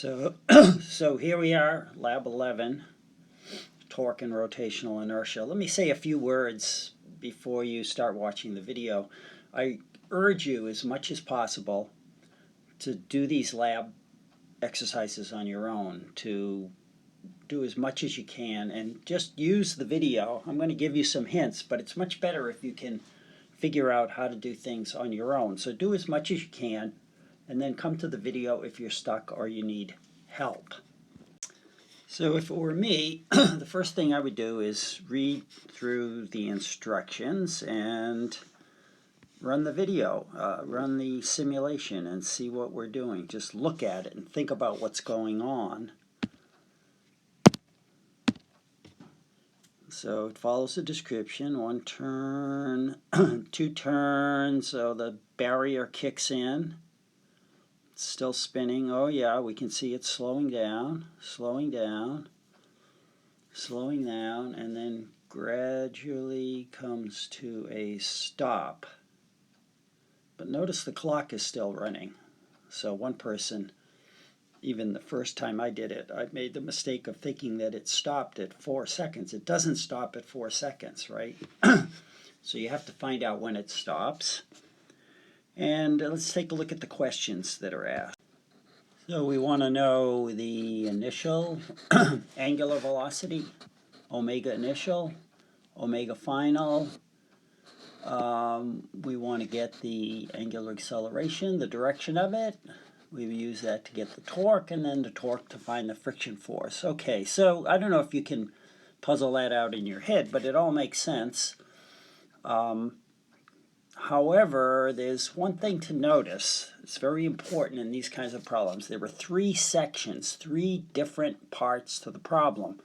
So, so here we are, Lab 11, torque and rotational inertia. Let me say a few words before you start watching the video. I urge you as much as possible to do these lab exercises on your own, to do as much as you can and just use the video. I'm going to give you some hints, but it's much better if you can figure out how to do things on your own. So do as much as you can, and then come to the video if you're stuck or you need help. So if it were me, the first thing I would do is read through the instructions and run the video, run the simulation and see what we're doing. Just look at it and think about what's going on. So it follows the description: 1 turn, 2 turns, so the barrier kicks in. It's still spinning. Oh yeah, we can see it slowing down, and then gradually comes to a stop. But notice the clock is still running. So one person, even the first time I did it, I made the mistake of thinking that it stopped at 4 seconds. It doesn't stop at 4 seconds, right? So you have to find out when it stops. And let's take a look at the questions that are asked. So we want to know the initial angular velocity, omega initial, omega final. We want to get the angular acceleration, the direction of it. We use that to get the torque, and then the torque to find the friction force. Okay, so I don't know if you can puzzle that out in your head, but it all makes sense. However, there's one thing to notice. It's very important in these kinds of problems. There were 3 sections, 3 different parts to the problem.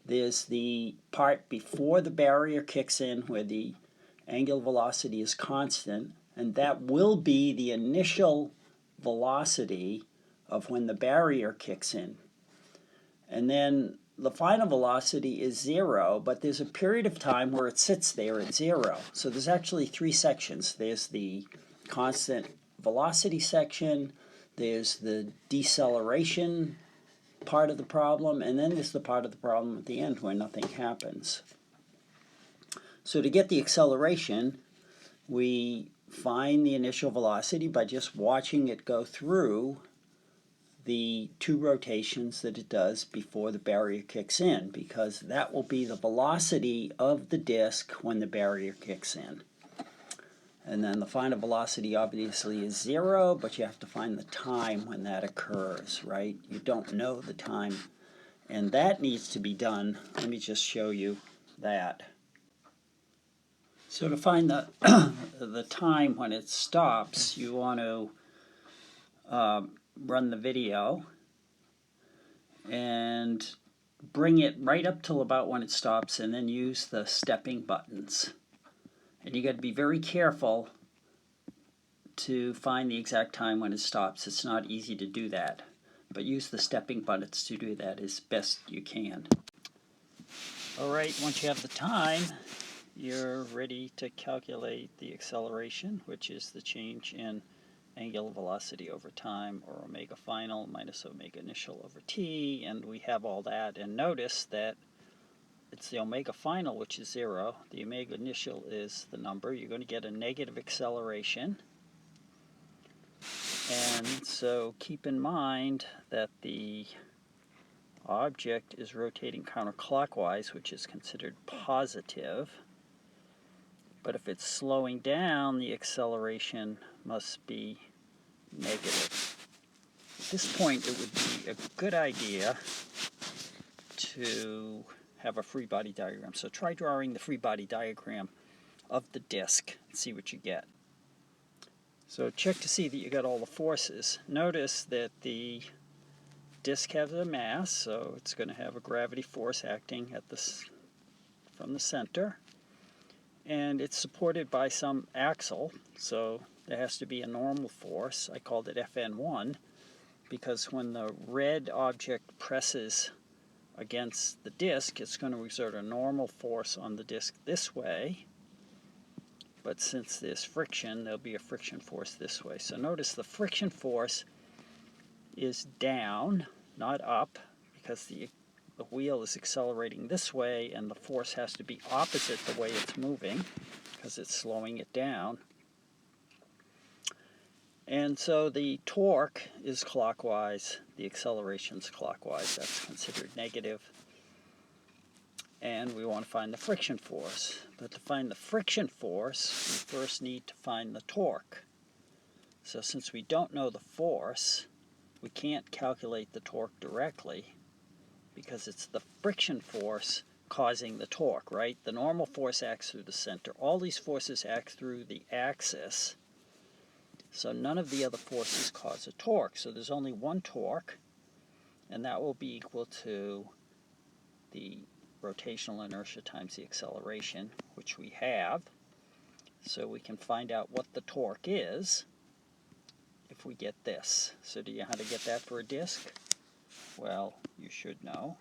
There's the part before the barrier kicks in where the angular velocity is constant, and that will be the initial velocity of when the barrier kicks in. And then the final velocity is 0, but there's a period of time where it sits there at 0. So there's actually 3 sections. There's the constant velocity section, there's the deceleration part of the problem, and then there's the part of the problem at the end where nothing happens. So to get the acceleration, we find the initial velocity by just watching it go through the 2 rotations that it does before the barrier kicks in, because that will be the velocity of the disk when the barrier kicks in. And then the final velocity obviously is 0, but you have to find the time when that occurs, right? You don't know the time, and that needs to be done. Let me just show you that. So to find the the time when it stops, you want to run the video and bring it right up till about when it stops, and then use the stepping buttons. And you got to be very careful to find the exact time when it stops. It's not easy to do that, but use the stepping buttons to do that as best you can. Alright, once you have the time, you're ready to calculate the acceleration, which is the change in angular velocity over time, or omega final minus omega initial over t, and we have all that. And notice that it's the omega final, which is 0. The omega initial is the number. You're going to get a negative acceleration. And so keep in mind that the object is rotating counterclockwise, which is considered positive. But if it's slowing down, the acceleration must be negative. At this point, it would be a good idea to have a free body diagram. So try drawing the free body diagram of the disk and see what you get. So check to see that you got all the forces. Notice that the disk has a mass, so it's going to have a gravity force acting at from the center. And it's supported by some axle, so there has to be a normal force. I called it Fn1 because when the red object presses against the disk, it's going to exert a normal force on the disk this way. But since there's friction, there'll be a friction force this way. So notice the friction force is down, not up, because the wheel is accelerating this way and the force has to be opposite the way it's moving because it's slowing it down. And so the torque is clockwise, the acceleration's clockwise. That's considered negative. And we want to find the friction force. But to find the friction force, we first need to find the torque. So since we don't know the force, we can't calculate the torque directly because it's the friction force causing the torque, right? The normal force acts through the center. All these forces act through the axis. So none of the other forces cause a torque. So there's only one torque, and that will be equal to the rotational inertia times the acceleration, which we have. So we can find out what the torque is if we get this. So do you know how to get that for a disk? Well, you should know.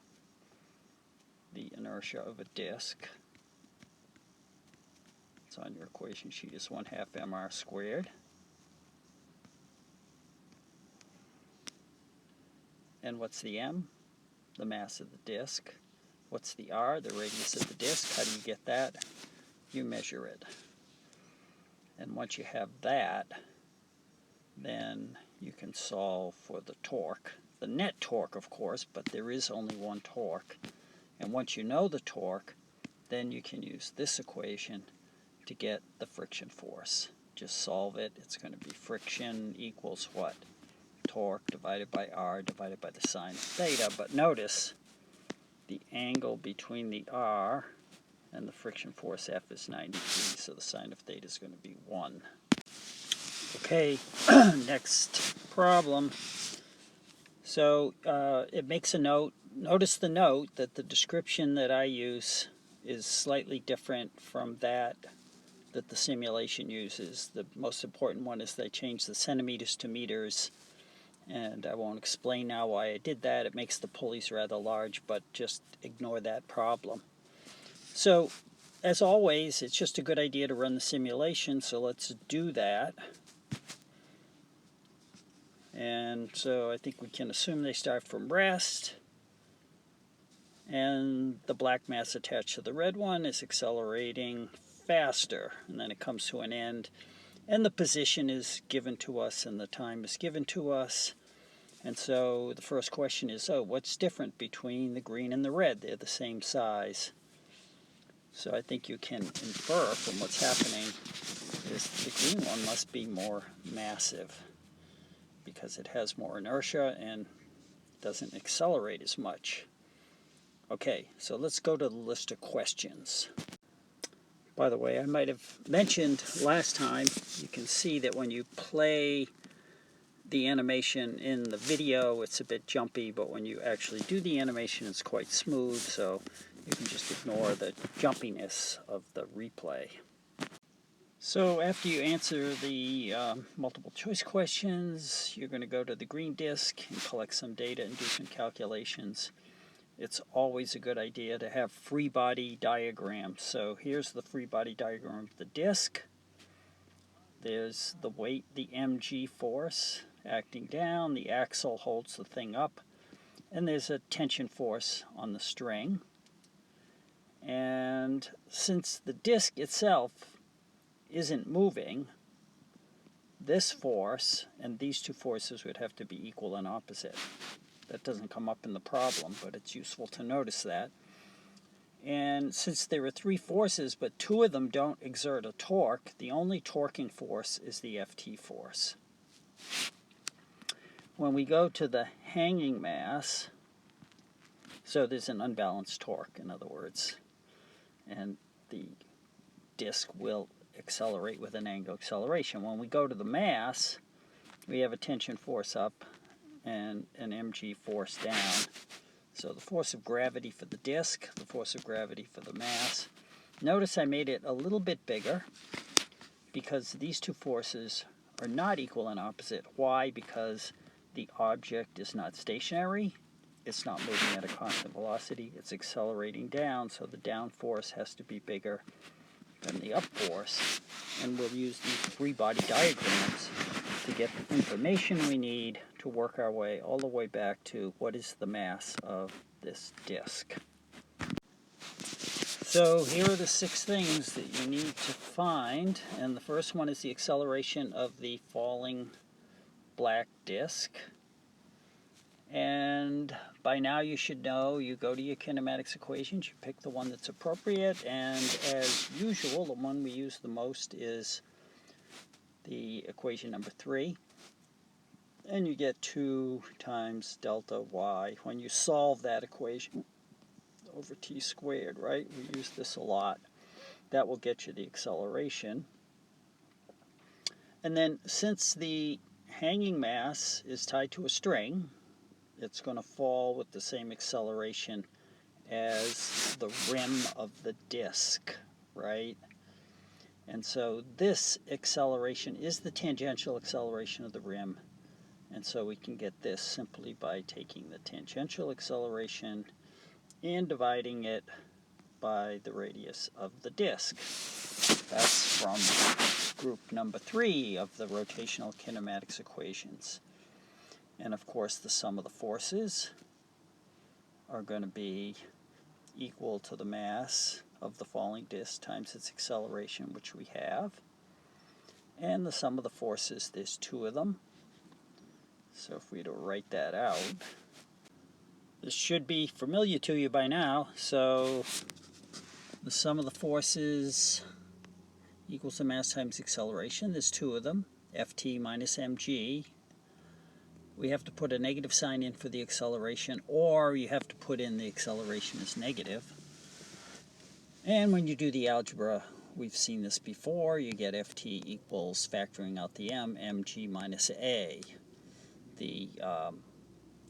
The inertia of a disk, it's on your equation sheet, is 1/2 mr squared. And what's the m? The mass of the disk. What's the r? The radius of the disk. How do you get that? You measure it. And once you have that, then you can solve for the torque. The net torque, of course, but there is only one torque. And once you know the torque, then you can use this equation to get the friction force. Just solve it. It's going to be friction equals what? Torque divided by r divided by the sine of theta. But notice the angle between the r and the friction force F is 90 degrees, so the sine of theta is going to be 1. Okay, next problem. So it makes a note. Notice the note that the description that I use is slightly different from that the simulation uses. The most important one is they changed the centimeters to meters, and I won't explain now why I did that. It makes the pulleys rather large, but just ignore that problem. So, as always, it's just a good idea to run the simulation, so let's do that. And so I think we can assume they start from rest, and the black mass attached to the red one is accelerating faster, and then it comes to an end, and the position is given to us and the time is given to us. And so the first question is, what's different between the green and the red? They're the same size. So I think you can infer from what's happening is the green one must be more massive because it has more inertia and doesn't accelerate as much. Okay, so let's go to the list of questions. By the way, I might have mentioned last time, you can see that when you play the animation in the video, it's a bit jumpy, but when you actually do the animation, it's quite smooth, so you can just ignore the jumpiness of the replay. So after you answer the multiple choice questions, you're going to go to the green disk and collect some data and do some calculations. It's always a good idea to have free body diagrams. So here's the free body diagram of the disk. There's the weight, the mg force acting down, the axle holds the thing up, and there's a tension force on the string. And since the disk itself isn't moving, this force and these two forces would have to be equal and opposite. That doesn't come up in the problem, but it's useful to notice that. And since there are three forces, but two of them don't exert a torque, the only torquing force is the Ft force. When we go to the hanging mass, so there's an unbalanced torque, in other words, and the disk will accelerate with an angular acceleration. When we go to the mass, we have a tension force up and an mg force down. So the force of gravity for the disk, the force of gravity for the mass. Notice I made it a little bit bigger because these two forces are not equal and opposite. Why? Because the object is not stationary, it's not moving at a constant velocity, it's accelerating down, so the down force has to be bigger than the up force. And we'll use these free body diagrams to get the information we need to work our way all the way back to what is the mass of this disk. So here are the 6 things that you need to find, and the first one is the acceleration of the falling black disk. And by now you should know, you go to your kinematics equations, you pick the one that's appropriate, and as usual, the one we use the most is the equation number 3. And you get 2 times delta y. When you solve that equation over t squared, right? We use this a lot. That will get you the acceleration. And then since the hanging mass is tied to a string, it's going to fall with the same acceleration as the rim of the disk, right? And so this acceleration is the tangential acceleration of the rim. And so we can get this simply by taking the tangential acceleration and dividing it by the radius of the disk. That's from group number 3 of the rotational kinematics equations. And of course the sum of the forces are going to be equal to the mass of the falling disk times its acceleration, which we have. And the sum of the forces, there's 2 of them. So if we were to write that out, this should be familiar to you by now. So the sum of the forces equals the mass times acceleration. There's 2 of them, ft minus mg. We have to put a negative sign in for the acceleration, or you have to put in the acceleration as negative. And when you do the algebra, we've seen this before, you get ft equals, factoring out the m, mg minus a. The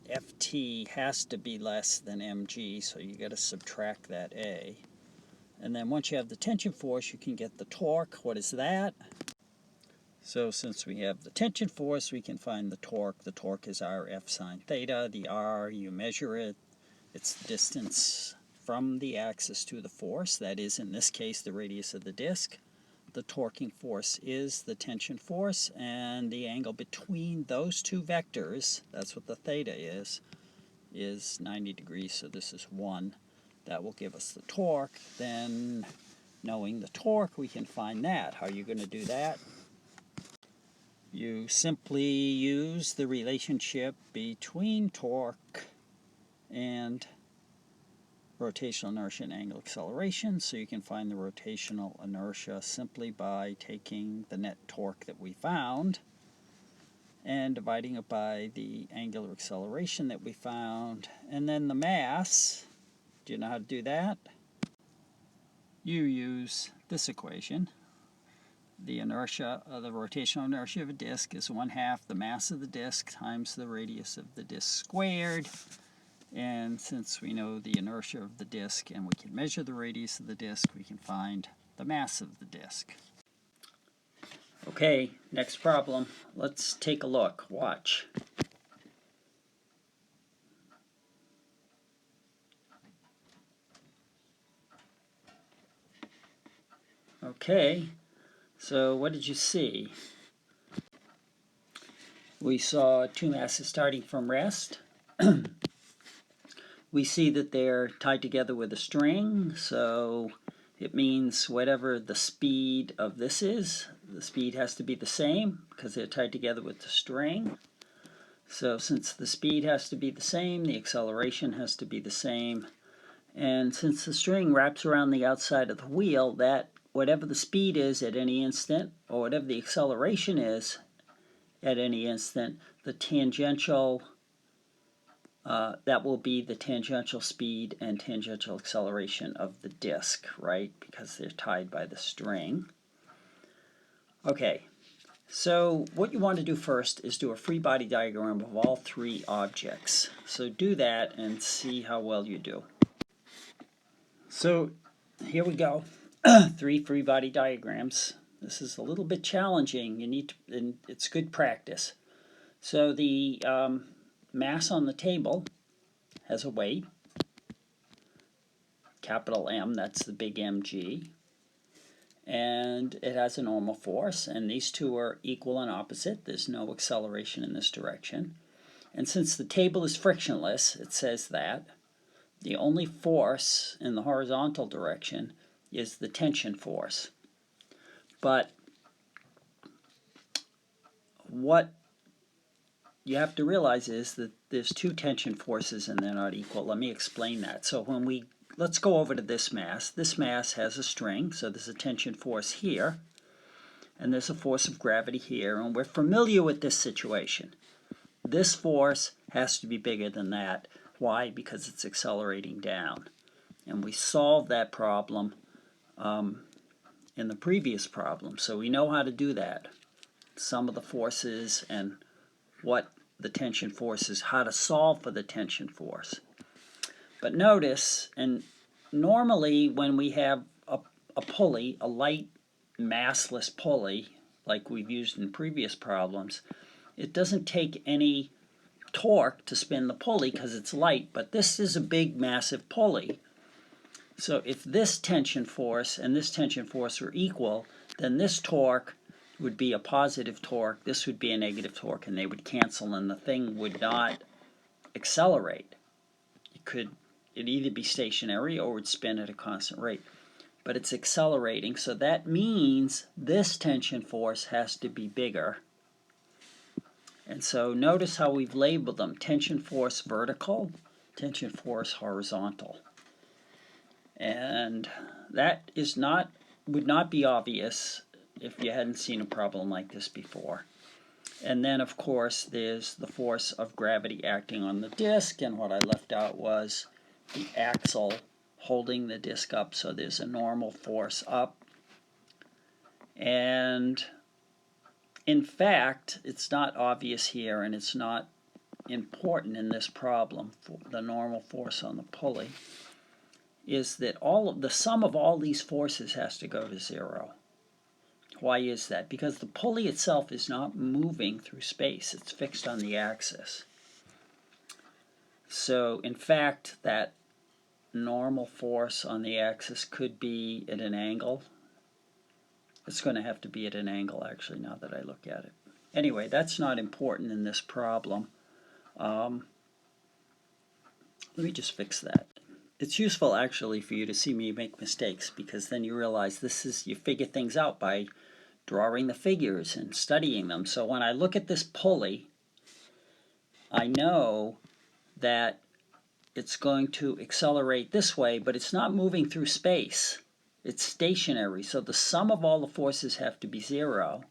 ft has to be less than mg, so you got to subtract that a. And then once you have the tension force, you can get the torque. What is that? So since we have the tension force, we can find the torque. The torque is r f sine theta. The r, you measure it. It's the distance from the axis to the force. That is, in this case, the radius of the disk. The torquing force is the tension force, and the angle between those 2 vectors, that's what the theta is 90 degrees, so this is 1. That will give us the torque. Then, knowing the torque, we can find that. How are you going to do that? You simply use the relationship between torque and rotational inertia and angular acceleration, so you can find the rotational inertia simply by taking the net torque that we found and dividing it by the angular acceleration that we found. And then the mass, do you know how to do that? You use this equation. The inertia, the rotational inertia of a disk is 1/2 the mass of the disk times the radius of the disk squared. And since we know the inertia of the disk and we can measure the radius of the disk, we can find the mass of the disk. Okay, next problem. Let's take a look. Watch. Okay, so what did you see? We saw 2 masses starting from rest. We see that they're tied together with a string, so it means whatever the speed of this is, the speed has to be the same because they're tied together with the string. So since the speed has to be the same, the acceleration has to be the same. And since the string wraps around the outside of the wheel, that whatever the speed is at any instant, or whatever the acceleration is at any instant, the tangential that will be the tangential speed and tangential acceleration of the disk, right? Because they're tied by the string. Okay, so what you want to do first is do a free body diagram of all 3 objects. So do that and see how well you do. So here we go. 3 free body diagrams. This is a little bit challenging. You need to, and it's good practice. So the mass on the table has a weight, capital M, that's the big mg. and it has a normal force, and these two are equal and opposite. There's no acceleration in this direction. And since the table is frictionless, it says that the only force in the horizontal direction is the tension force. But what you have to realize is that there's two tension forces and they're not equal. Let me explain that. So let's go over to this mass. This mass has a string, so there's a tension force here, and there's a force of gravity here, and we're familiar with this situation. This force has to be bigger than that. Why? Because it's accelerating down. And we solved that problem in the previous problem, so we know how to do that. Sum of the forces and what the tension force is, how to solve for the tension force. But notice, and normally when we have a pulley, a light massless pulley, like we've used in previous problems, it doesn't take any torque to spin the pulley because it's light, but this is a big massive pulley. So if this tension force and this tension force were equal, then this torque would be a positive torque, this would be a negative torque, and they would cancel, and the thing would not accelerate. It'd either be stationary or would spin at a constant rate. But it's accelerating, so that means this tension force has to be bigger. And so notice how we've labeled them: tension force vertical, tension force horizontal. And that would not be obvious if you hadn't seen a problem like this before. And then, of course, there's the force of gravity acting on the disk, and what I left out was the axle holding the disk up, so there's a normal force up. And in fact, it's not obvious here, and it's not important in this problem, for the normal force on the pulley, is that the sum of all these forces has to go to zero. Why is that? Because the pulley itself is not moving through space. It's fixed on the axis. So, in fact, that normal force on the axis could be at an angle. It's going to have to be at an angle, actually, now that I look at it. Anyway, that's not important in this problem. Let me just fix that. It's useful, actually, for you to see me make mistakes, because then you realize you figure things out by drawing the figures and studying them. So when I look at this pulley, I know that it's going to accelerate this way, but it's not moving through space. It's stationary, so the sum of all the forces have to be zero.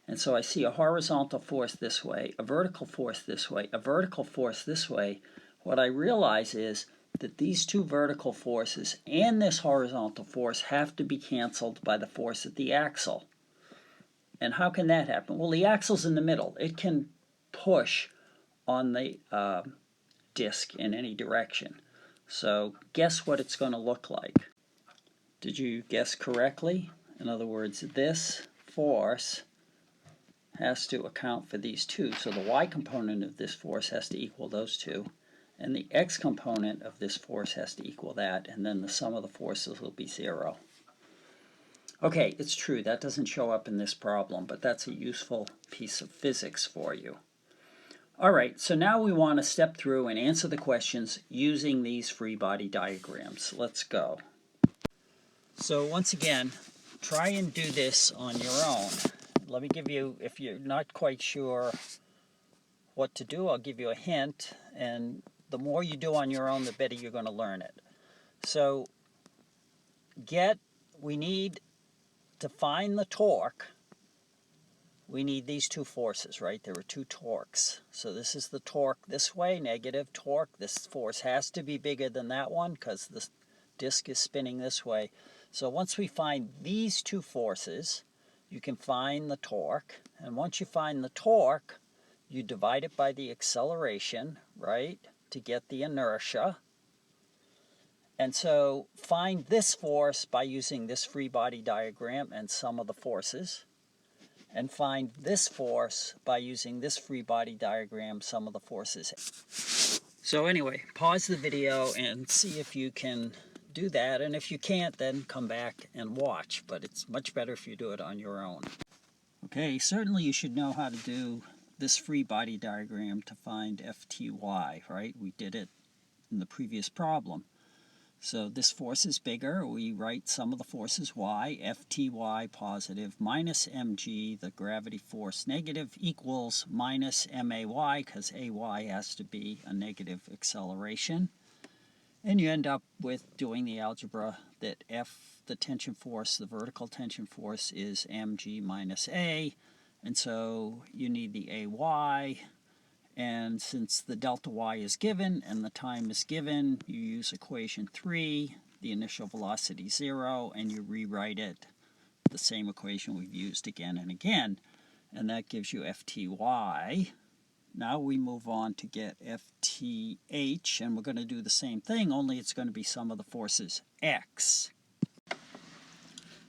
And so I see a horizontal force this way, a vertical force this way, a vertical force this way. What I realize is that these two vertical forces and this horizontal force have to be canceled by the force at the axle. And how can that happen? Well, the axle's in the middle. It can push on the disk in any direction. So guess what it's going to look like. Did you guess correctly? In other words, this force has to account for these two. So the y component of this force has to equal those two, and the x component of this force has to equal that, and then the sum of the forces will be zero. Okay, it's true, that doesn't show up in this problem, but that's a useful piece of physics for you. Alright, so now we want to step through and answer the questions using these free body diagrams. Let's go. So once again, try and do this on your own. Let me give you, if you're not quite sure what to do, I'll give you a hint, and the more you do on your own, the better you're going to learn it. So we need to find the torque. We need these two forces, right? There are two torques. So this is the torque this way, negative torque. This force has to be bigger than that one because the disk is spinning this way. So once we find these two forces, you can find the torque. And once you find the torque, you divide it by the acceleration, right, to get the inertia. And so find this force by using this free body diagram and sum of the forces. And find this force by using this free body diagram, sum of the forces. So anyway, pause the video and see if you can do that, and if you can't, then come back and watch, but it's much better if you do it on your own. Okay, certainly you should know how to do this free body diagram to find FTY, right? We did it in the previous problem. So this force is bigger. We write sum of the forces y, Fty positive, minus mg, the gravity force negative, equals minus may, because ay has to be a negative acceleration. And you end up with doing the algebra that F, the tension force, the vertical tension force, is mg minus a. And so you need the ay. And since the delta y is given and the time is given, you use equation 3, the initial velocity 0, and you rewrite it the same equation we've used again and again. And that gives you Fty. Now we move on to get Fth, and we're going to do the same thing, only it's going to be sum of the forces x.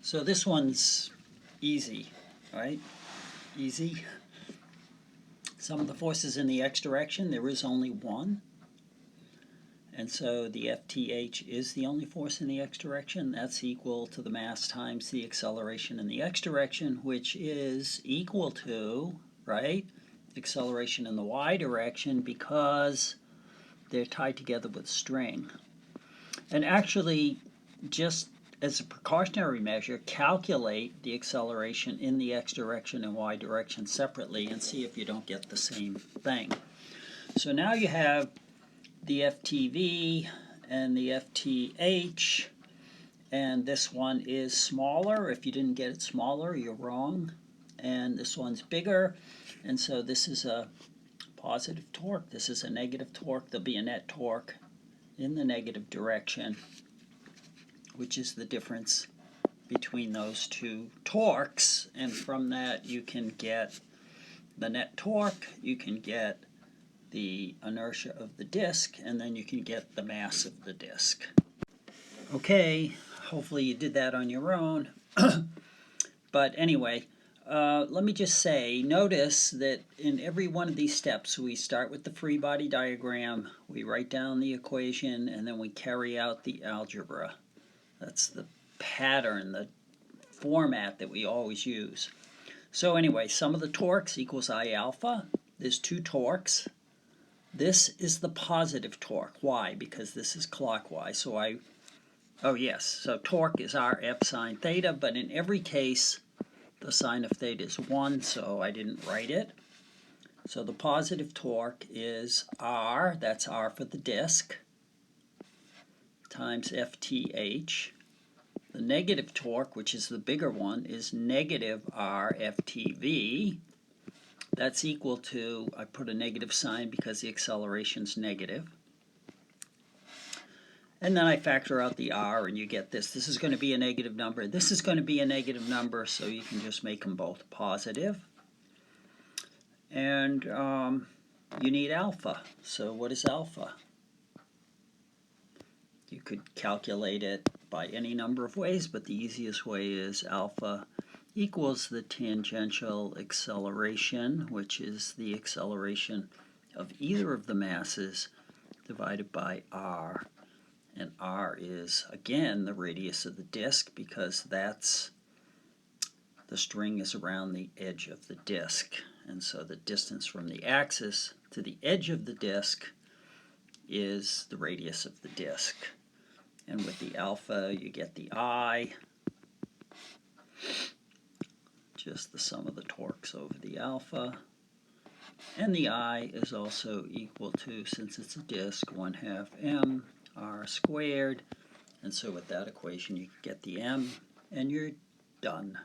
So this one's easy, right? Easy. Sum of the forces in the x direction, there is only one. And so the Fth is the only force in the x direction. That's equal to the mass times the acceleration in the x direction, which is equal to, right, acceleration in the y direction, because they're tied together with string. And actually, just as a precautionary measure, calculate the acceleration in the x direction and y direction separately and see if you don't get the same thing. So now you have the FTV and the FTH, and this one is smaller. If you didn't get it smaller, you're wrong. And this one's bigger, and so this is a positive torque. This is a negative torque. There'll be a net torque in the negative direction, which is the difference between those two torques, and from that you can get the net torque, you can get the inertia of the disk, and then you can get the mass of the disk. Okay, hopefully you did that on your own. But anyway, let me just say, notice that in every one of these steps we start with the free body diagram, we write down the equation, and then we carry out the algebra. That's the pattern, the format that we always use. So anyway, sum of the torques equals I alpha. There's two torques. This is the positive torque. Why? Because this is clockwise. So so torque is R F sine theta, but in every case the sine of theta is 1, so I didn't write it. So the positive torque is R, that's R for the disk, times FTH. The negative torque, which is the bigger one, is negative R FTV. That's equal to, I put a negative sign because the acceleration's negative. And then I factor out the R, and you get this. This is going to be a negative number. This is going to be a negative number, so you can just make them both positive. And you need alpha. So what is alpha? You could calculate it by any number of ways, but the easiest way is alpha equals the tangential acceleration, which is the acceleration of either of the masses, divided by r. And r is, again, the radius of the disk, because that's the string is around the edge of the disk. And so the distance from the axis to the edge of the disk is the radius of the disk. And with the alpha, you get the I, just the sum of the torques over the alpha. And the I is also equal to, since it's a disk, 1/2 m r squared. And so with that equation, you get the m, and you're done.